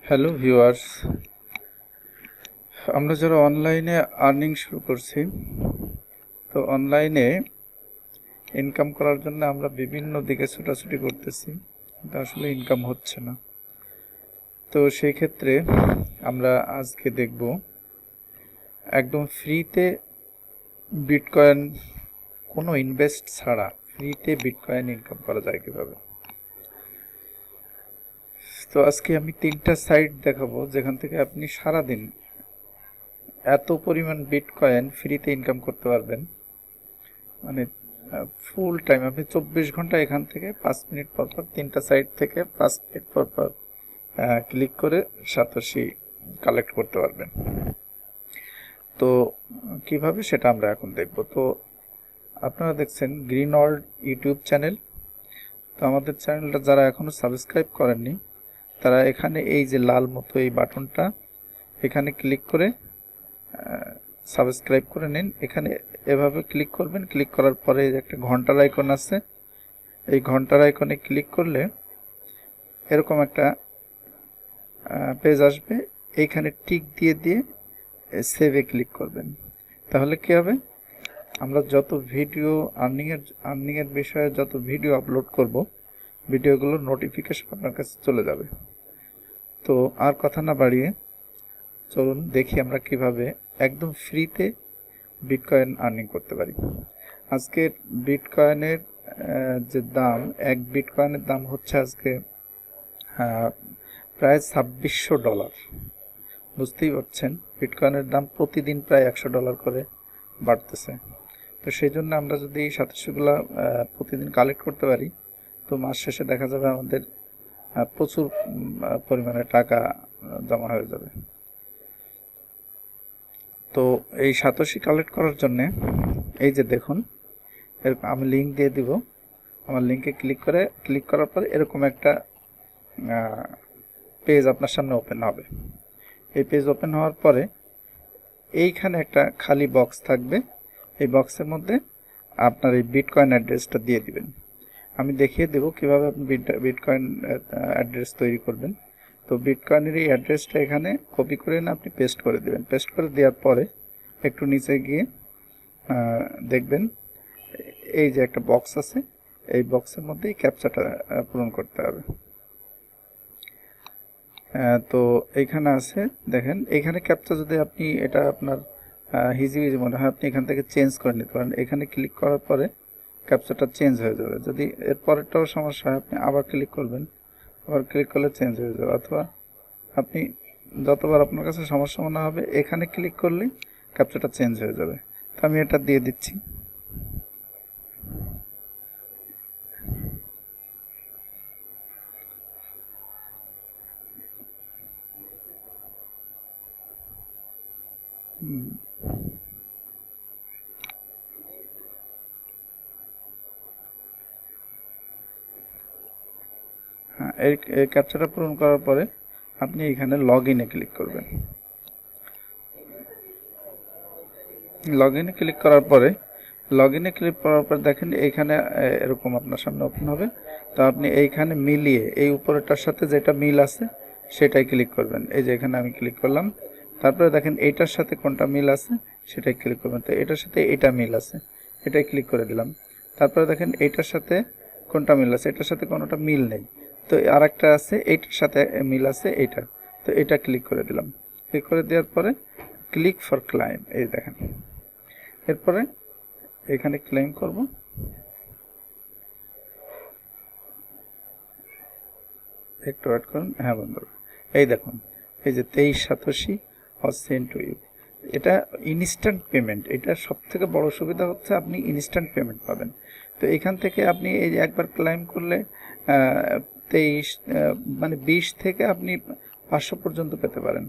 Hello viewers, আমরা যারা অনলাইনে আর্নিং শুরু করছি, তো অনলাইনে ইনকাম করার জন্য আমরা বিভিন্ন দিকে ছোটাছুটি করতেছি, কিন্তু আসলে ইনকাম হচ্ছে না। তো সেই ক্ষেত্রে আমরা আজকে দেখব একদম ফ্রিতে বিটকয়েন, কোনো ইনভেস্ট ছাড়া ফ্রিতে বিটকয়েন ইনকাম করা যায় কীভাবে। তো আজকে আমি 3টা সাইট দেখাবো যেখান থেকে আপনি সারাদিন এত পরিমাণ বিটকয়েন ফ্রিতে ইনকাম করতে পারবেন। মানে ফুল টাইম আপনি 24 ঘন্টা এখান থেকে 5 মিনিট পর পর 3টা সাইট থেকে 5 মিনিট পর পর ক্লিক করে সাতোশি কালেক্ট করতে পারবেন। তো কিভাবে সেটা আমরা এখন দেখব। তো আপনারা দেখছেন গ্রিন ওয়ার্ল্ড ইউটিউব চ্যানেল। তো আমাদের চ্যানেলটা যারা এখনও সাবস্ক্রাইব করেননি তারা এখানে এই যে লাল মতো এই বাটনটা এখানে ক্লিক করে সাবস্ক্রাইব করে নিন। এখানে এভাবে ক্লিক করবেন, ক্লিক করার পরে একটা ঘন্টার আইকন আছে, এই ঘন্টার আইকনে ক্লিক করলে এরকম একটা পেজ আসবে। এইখানে টিক দিয়ে দিয়ে সেভে ক্লিক করবেন। তাহলে কি হবে, আমরা যত ভিডিও আর্নিংয়ের বিষয়ে যত ভিডিও আপলোড করব, ভিডিওগুলোর নোটিফিকেশন আপনার কাছে চলে যাবে। তো আর কথা না বাড়িয়ে চলুন দেখি আমরা কিভাবে একদম ফ্রিতে বিটকয়েন আর্নিং করতে পারি। আজকের বিটকয়েনের যে দাম, এক বিটকয়েনের দাম হচ্ছে আজকে প্রায় $2600। বুঝতেই পারছেন বিটকয়েনের দাম প্রতিদিন প্রায় $100 করে বাড়তেছে। তো সেই জন্য আমরা যদি এই সাতাশগুলা প্রতিদিন কালেক্ট করতে পারি, তো মাস শেষে দেখা যাবে আমাদের প্রচুর পরিমাণে টাকা জমা হয়ে যাবে। তো এই সাতোশি কালেক্ট করার জন্যে এই যে দেখুন, আমি লিঙ্ক দিয়ে দিব। আমার লিঙ্কে ক্লিক করার পর এরকম একটা পেজ আপনার সামনে ওপেন হবে। এই পেজ ওপেন হওয়ার পরে এইখানে একটা খালি বক্স থাকবে। এই বক্সের মধ্যে আপনার এই বিটকয়েন অ্যাড্রেসটা দিয়ে দিবেন। আমি দেখিয়ে দেব কিভাবে আপনি বিটকয়েন অ্যাড্রেস তৈরি করবেন। তো বিটকয়েনের এই অ্যাড্রেসটা এখানে কপি করে না আপনি পেস্ট করে দেবেন। পেস্ট করে দেওয়ার পরে একটু নিচে গিয়ে দেখবেন এই যে একটা বক্স আছে, এই বক্সের মধ্যে এই ক্যাপচাটা পূরণ করতে হবে। তো এইখানে আছে দেখেন, এইখানে ক্যাপচা যদি আপনি এটা আপনার হিজিবিজি মনে হয়, আপনি এখান থেকে চেঞ্জ করে নিতে পারেন। এখানে ক্লিক করার পরে ক্যাপচাটা চেঞ্জ হয়ে যাবে। যদি এর পরেরটাও সমস্যা হয় আপনি আবার ক্লিক করবেন, আবার ক্লিক করলে চেঞ্জ হয়ে যাবে। অথবা আপনি যতবার আপনার কাছে সমস্যা মনে হবে এখানে ক্লিক করলেই ক্যাপচাটা চেঞ্জ হয়ে যাবে। তো আমি এটা দিয়ে দিচ্ছি। হ্যাঁ, এই ক্যাপচাটা পূরণ করার পরে আপনি এখানে লগ ইনে ক্লিক করবেন। লগ ইনে ক্লিক করার পরে দেখেন এইখানে এরকম আপনার সামনে ওপেন হবে। তো আপনি এইখানে মিলিয়ে এই উপরেরটার সাথে যেটা মিল আছে সেটাই ক্লিক করবেন। এই যে এখানে আমি ক্লিক করলাম, তারপরে দেখেন এইটার সাথে কোনটা মিল আছে সেটাই ক্লিক করবেন। তো এটার সাথে এটা মিল আছে, এটাই ক্লিক করে দিলাম। তারপরে দেখেন এইটার সাথে কোনটা মিল আছে, এটার সাথে কোনোটা মিল নেই। তো আর একটা আছে এইটার সাথে মিল আছে এইটা, তো এটা ক্লিক করে দিলাম। ক্লিক করে দেওয়ার পরে ক্লিক ফর ক্লাইম, এই দেখেন। এরপরে এখানে ক্লেম করব। একটু ওয়েট করুন। হ্যাঁ বন্ধুরা, এই দেখুন, এই যে 23 satoshi was sent to you. এটা ইনস্ট্যান্ট পেমেন্ট। এটা সবথেকে বড় সুবিধা হচ্ছে আপনি ইনস্ট্যান্ট পেমেন্ট পাবেন। তো এখান থেকে আপনি এই যে একবার ক্লেম করলে 23 মানে 20 থেকে আপনি 500 পর্যন্ত পেতে পারেন।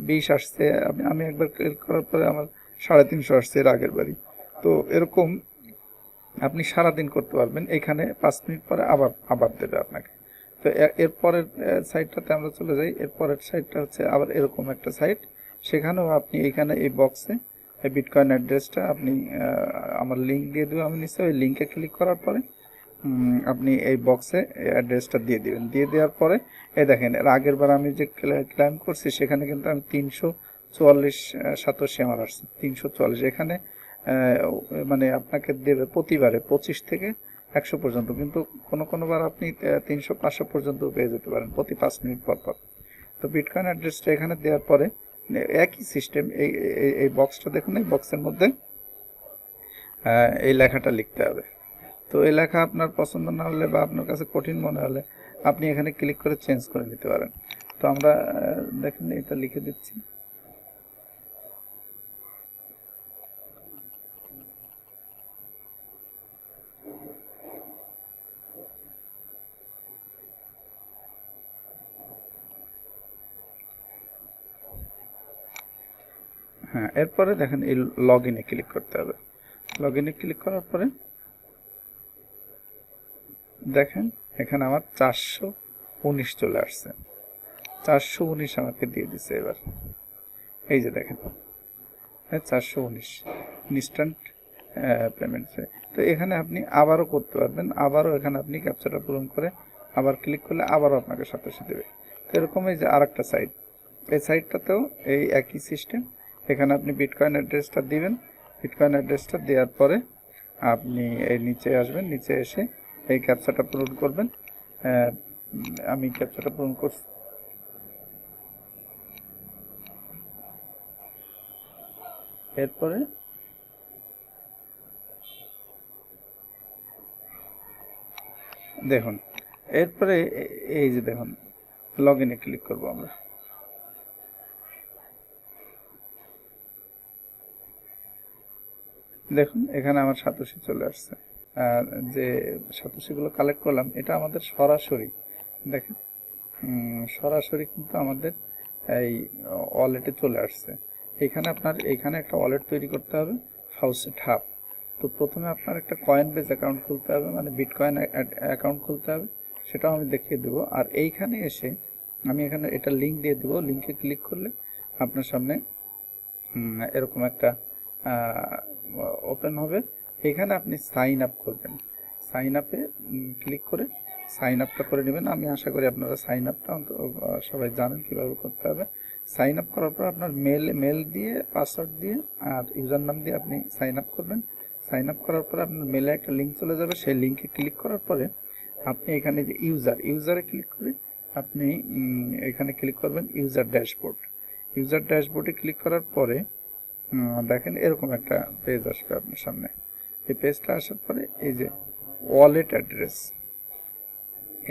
20 আসছে, আমি একবার ক্লিক করার পরে আমার 350 আসছে এর আগের বারই। তো এরকম আপনি সারাদিন করতে পারবেন। এখানে 5 মিনিট পরে আবার দেবে আপনাকে। তো এরপরের সাইটটাতে আমরা চলে যাই। এরপরের সাইটটা হচ্ছে আবার এরকম একটা সাইট, সেখানেও আপনি এইখানে এই বক্সে এই বিটকয়েন অ্যাড্রেসটা আপনি আমার লিঙ্ক দিয়ে দেবো আমি নিশ্চয়ই। ওই লিঙ্কে ক্লিক করার পরে আপনি এই বক্সে অ্যাড্রেসটা দিয়ে দিবেন। দিয়ে দেওয়ার পরে এই দেখেন এর আগের বার আমি যে ক্লাইম করছি সেখানে কিন্তু আমি 344 সাতোশি আমার আসছে 344। এখানে মানে আপনাকে দেবে প্রতিবারে 25 থেকে 100 পর্যন্ত, কিন্তু কোনো বার আপনি 300-500 পর্যন্ত পেয়ে যেতে পারেন প্রতি 5 মিনিট পর পর। তো বিটকয়েন অ্যাড্রেসটা এখানে দেওয়ার পরে একই সিস্টেম, এই বক্সটা দেখুন, এই বক্সের মধ্যে এই লেখাটা লিখতে হবে। তো এই লেখা আপনার পছন্দ না হলে বা আপনার কাছে কঠিন মনে হলে আপনি এখানে ক্লিক করে চেঞ্জ করে নিতে পারেন। তো আমরা দেখেন এটা লিখে দিচ্ছি। হ্যাঁ, এরপরে দেখেন এই লগ ইনে ক্লিক করতে হবে। লগ ইনে ক্লিক করার পরে দেখেন এখানে আমার 419 চলে আসছে। 419 আমাকে দিয়ে দিচ্ছে এবার। এই যে দেখেন 419 ইনস্ট্যান্ট পেমেন্ট। তো এখানে আপনি আবারও করতে পারবেন, আবারও এখানে আপনি ক্যাপচাটা পূরণ করে আবার ক্লিক করলে আবারও আপনাকে সাতাশি দেবে। তো এরকম এই যে আরেকটা সাইট, এই সাইটটাতেও এই একই সিস্টেম। এখানে আপনি বিটকয়েন অ্যাড্রেসটা দিবেন। বিটকয়েন অ্যাড্রেসটা দেওয়ার পরে আপনি এই নিচে আসবেন, নিচে এসে এই ক্যাপচাটা পূরণ করবেন। আমি ক্যাপচাটা পূরণ করছি। এরপরে দেখুন, এরপরে এই যে দেখুন লগ ইনে ক্লিক করবো আমরা। দেখুন এখানে আমার সাতোশি চলে আসছে। যে সাতোশিগুলো কালেক্ট করলাম এটা আমাদের সরাসরি দেখেন সরাসরি কিন্তু আমাদের এই ওয়ালেটে চলে আসছে। এখানে আপনার এখানে একটা ওয়ালেট তৈরি করতে হবে, ফাউসেট হাব। তো প্রথমে আপনার একটা কয়েন বেস অ্যাকাউন্ট খুলতে হবে, মানে বিটকয়েন অ্যাকাউন্ট খুলতে হবে, সেটাও আমি দেখিয়ে দেবো। আর এইখানে এসে আমি এখানে এটা লিঙ্ক দিয়ে দেবো। লিঙ্কে ক্লিক করলে আপনার সামনে এরকম একটা ওপেন হবে। এখানে আপনি সাইন আপ করবেন। সাইন আপে ক্লিক করে সাইন আপটা করে নেবেন। আমি আশা করি আপনারা সাইন আপটা সবাই জানেন কীভাবে করতে হবে। সাইন আপ করার পর আপনার মেল দিয়ে পাসওয়ার্ড দিয়ে আর ইউজার নাম দিয়ে আপনি সাইন আপ করবেন। সাইন আপ করার পরে আপনার মেলে একটা লিঙ্ক চলে যাবে। সেই লিঙ্কে ক্লিক করার পরে আপনি এখানে যে ইউজারে ক্লিক করে আপনি এখানে ক্লিক করবেন ইউজার ড্যাশবোর্ড। ইউজার ড্যাশবোর্ডে ক্লিক করার পরে দেখেন এরকম একটা পেজ আসবে আপনার সামনে। এই পেজটা আসার পরে এই যে ওয়ালেট অ্যাড্রেস,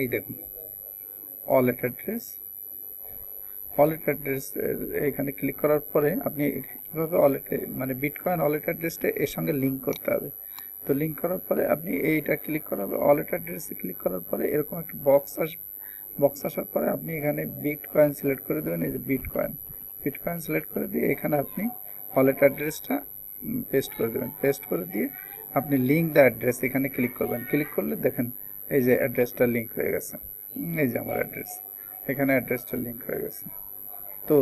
এই দেখুন ওয়ালেট অ্যাড্রেস এখানে ক্লিক করার পরে আপনি কীভাবে ওয়ালেটে মানে বিটকয়েন ওয়ালেট অ্যাড্রেসটা এর সঙ্গে লিঙ্ক করতে হবে। তো লিঙ্ক করার পরে আপনি এইটা ক্লিক করা হবে। ওয়ালেট অ্যাড্রেসে ক্লিক করার পরে এরকম একটা বক্স আসবে। বক্স আসার পরে আপনি এখানে বিটকয়েন সিলেক্ট করে দেবেন। এই যে বিটকয়েন সিলেক্ট করে দিয়ে এখানে আপনি ওয়ালেট অ্যাড্রেসটা পেস্ট করে দেবেন। পেস্ট করে দিয়ে আপনি লিঙ্ক দ্য অ্যাড্রেস এখানে ক্লিক করবেন। ক্লিক করলে দেখেন এই যে অ্যাড্রেসটা লিঙ্ক হয়ে গেছে। এই যে আমার অ্যাড্রেস, এখানে অ্যাড্রেসটা লিঙ্ক হয়ে গেছে। তো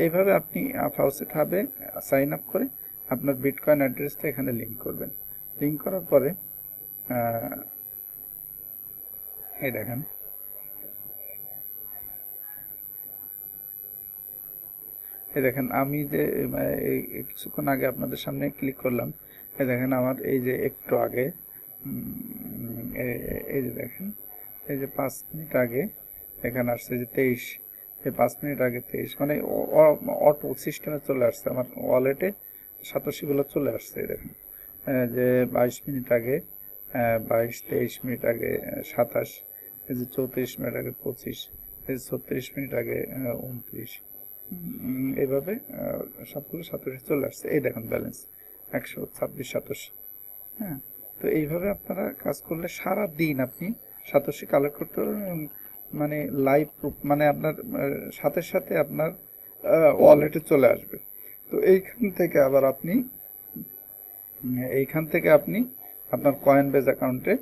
এইভাবে আপনি ফাউসেট হাবে সাইন আপ করে আপনার বিটকয়েন অ্যাড্রেসটা এখানে লিঙ্ক করবেন। লিঙ্ক করার পরে এই দেখেন আমি যে কিছুক্ষণ আগে আপনাদের সামনে ক্লিক করলাম, এই দেখেন আমার এই যে একটু আগে এই যে দেখেন এই যে 5 মিনিট আগে এখানে আসছে যে 23, এই 5 মিনিট আগে 23 মানে অটো সিস্টেমে চলে আসছে আমার ওয়ালেটে সাতোশিগুলো চলে আসছে। দেখেন যে 22 মিনিট আগে 22-23 মিনিট আগে 27, এই যে 34 মিনিট আগে 25, এই যে 36 মিনিট আগে 29, এইভাবে সবগুলো সাতোশি চলে আসছে। এই দেখুন ব্যালেন্স 126 সাতোশি। হ্যাঁ, তো এইভাবে আপনারা কাজ করলে সারা দিন আপনি সাতোশি কালেক্ট করতে পারবেন। মানে লাইভ প্রুফ, মানে আপনার সাথে সাথে আপনার ওয়ালেটে চলে আসবে। তো এইখান থেকে আবার আপনি আপনার কয়েন বেজ অ্যাকাউন্টে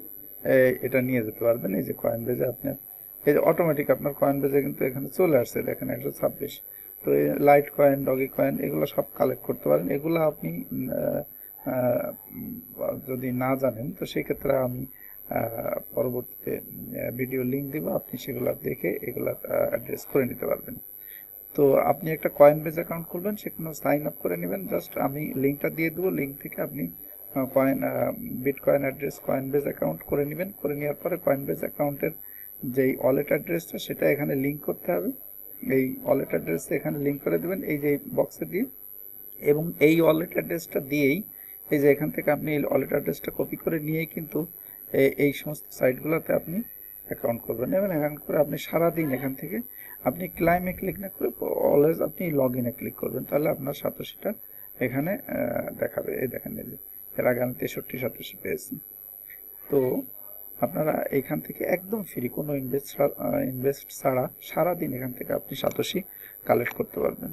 এটা নিয়ে যেতে পারবেন। এই যে কয়েন বেজে আপনি এই যে অটোমেটিক আপনার কয়েন বেজে কিন্তু এখানে চলে আসছে দেখেন 126। তো এই লাইট কয়েন, ডগি কয়েন এগুলো সব কালেক্ট করতে পারেন। এগুলো আপনি যদি না জানেন তো সেক্ষেত্রে আমি পরবর্তীতে ভিডিও লিঙ্ক দিব, আপনি সেগুলো দেখে এগুলা অ্যাড্রেস করে নিতে পারবেন। তো আপনি একটা কয়েনবেজ অ্যাকাউন্ট খুলবেন, সেখানে সাইন আপ করে নেবেন। জাস্ট আমি লিঙ্কটা দিয়ে দেবো, লিঙ্ক থেকে আপনি বিটকয়েন অ্যাড্রেস কয়েনবেজ অ্যাকাউন্ট করে নেবেন। করে নেওয়ার পরে কয়েনবেজ অ্যাকাউন্টের যেই ওয়ালেট অ্যাড্রেসটা সেটা এখানে লিঙ্ক করতে হবে। এই ওয়ালেট অ্যাড্রেস এখানে লিঙ্ক করে দেবেন এই যে বক্সে দিয়ে, এবং এই ওয়ালেট অ্যাড্রেসটা দিয়েই এই যে এখান থেকে আপনি এই ওয়ালেট অ্যাড্রেসটা কপি করে নিয়েই কিন্তু এই সমস্ত সাইটগুলোতে আপনি অ্যাকাউন্ট করবেন। এবং অ্যাকাউন্ট করে আপনি সারাদিন এখান থেকে আপনি ক্লাইমে ক্লিক না করে অলওয়েজ আপনি লগ ইনে ক্লিক করবেন, তাহলে আপনার সাতোশিটা এখানে দেখাবে। এই দেখেন, এই যে এর আগে আমি 63 সাতোশি পেয়েছি। তো আপনারা এখান থেকে একদম ফ্রি, কোনো ইনভেস্ট ছাড়া সারাদিন এখান থেকে আপনি সাতোশি কালেক্ট করতে পারবেন।